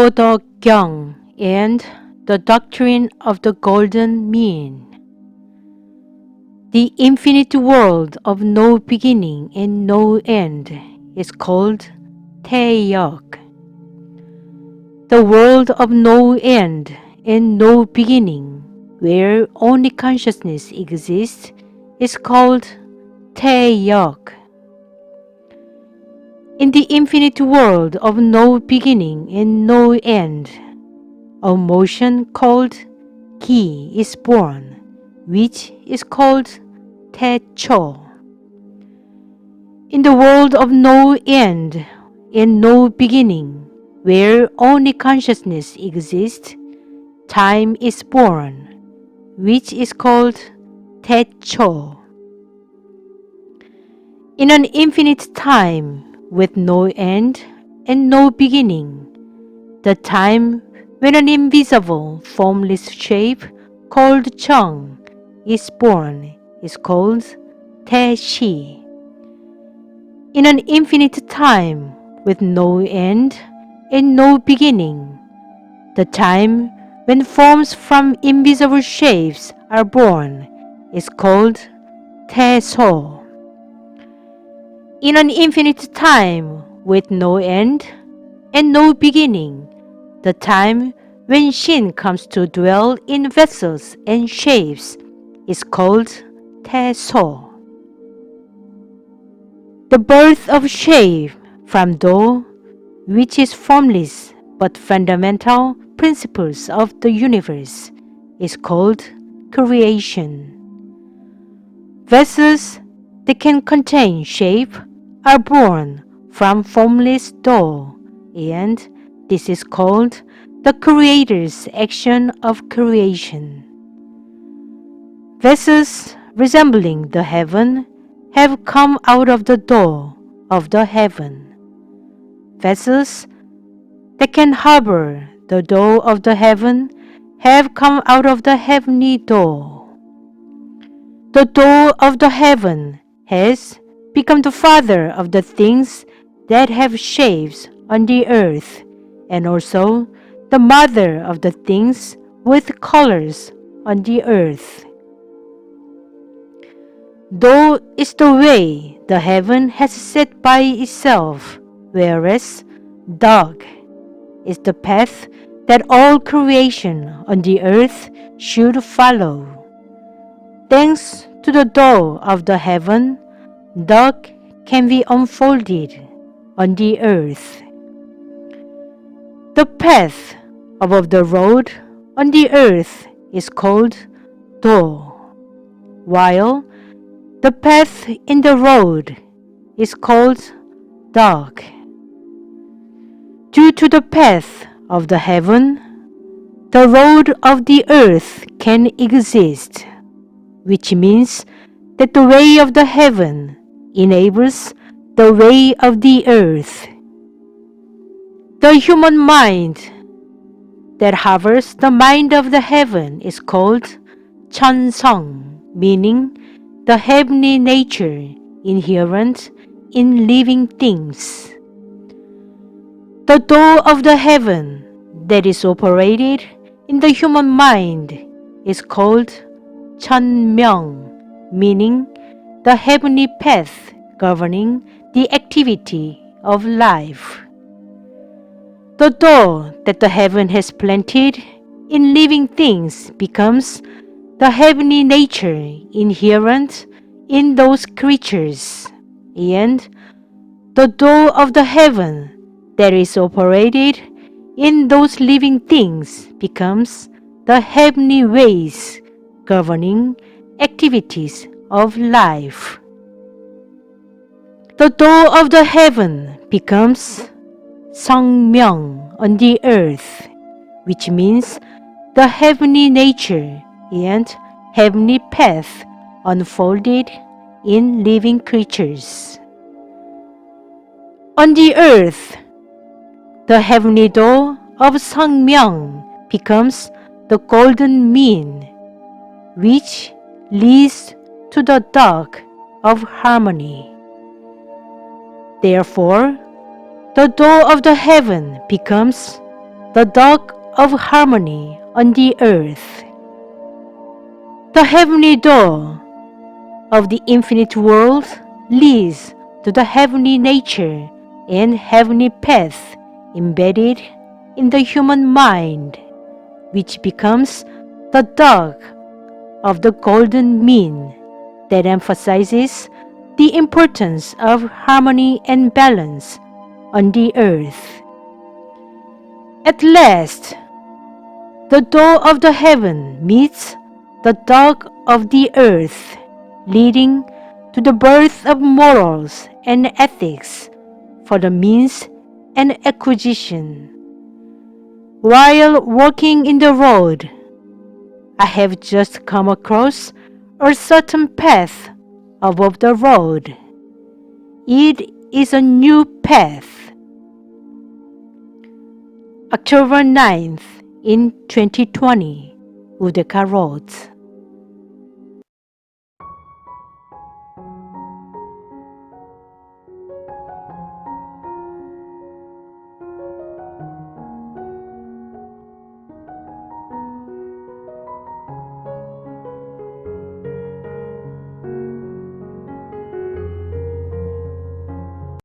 Dho-Dhug-Gyung and the Doctrine of the Golden Mean. The infinite world of no beginning and no end is called Tae-Yuk. The world of no end and no beginning, where only consciousness exists, is called Tae-Yuk. In the infinite world of no beginning and no end, a motion called Ki is born, which is called Tae-Cho. In the world of no end and no beginning, where only consciousness exists, time is born, which is called Tae-Cho. In an infinite time with no end and no beginning, the time when an invisible, formless shape called Chung is born is called Tae-Shi. In an infinite time with no end and no beginning, the time when forms from invisible shapes are born is called Tae-So. In an infinite time with no end and no beginning, the time when Shin comes to dwell in vessels and shapes is called Tae-So. The birth of shape from Do, which is formless but fundamental principles of the universe, is called creation. Vessels that can contain shape are born from formless Do, and this is called the Creator's action of creation. Vessels resembling the heaven have come out of the door of the heaven. Vessels that can harbor the door of the heaven have come out of the heavenly door. The door of the heaven has become the father of the things that have shapes on the earth, and also the mother of the things with colors on the earth. Do is the way the heaven has set by itself, whereas Dhug is the path that all creation on the earth should follow. Thanks to the door of the heaven, Dhug can be unfolded on the earth. The path above the road on the earth is called Do, while the path in the road is called Dhug. Due to the path of the heaven, the road of the earth can exist, which means that the way of the heaven enables the way of the earth. The human mind that hovers the mind of the heaven is called Cheonsung, meaning the heavenly nature inherent in living things. The door of the heaven that is operated in the human mind is called Cheonmyeong, meaning the heavenly path governing the activity of life. The door that the heaven has planted in living things becomes the heavenly nature inherent in those creatures, and the door of the heaven that is operated in those living things becomes the heavenly ways governing activities of life. The door of the heaven becomes Sangmyeong on the earth, which means the heavenly nature and heavenly path unfolded in living creatures. On the earth, the heavenly door of Sangmyeong becomes the golden mean, which leads to the Dhug of harmony. Therefore, the door of the heaven becomes the dog of harmony on the earth. The heavenly door of the infinite world leads to the heavenly nature and heavenly path embedded in the human mind, which becomes the dog of the golden mean that emphasizes the importance of harmony and balance on the earth. At last, the door of the heaven meets the dog of the earth, leading to the birth of morals and ethics for the means and acquisition. While walking in the road, I have just come across a certain path above the road. It is a new path. October 9th in 2020, Udeka wrote.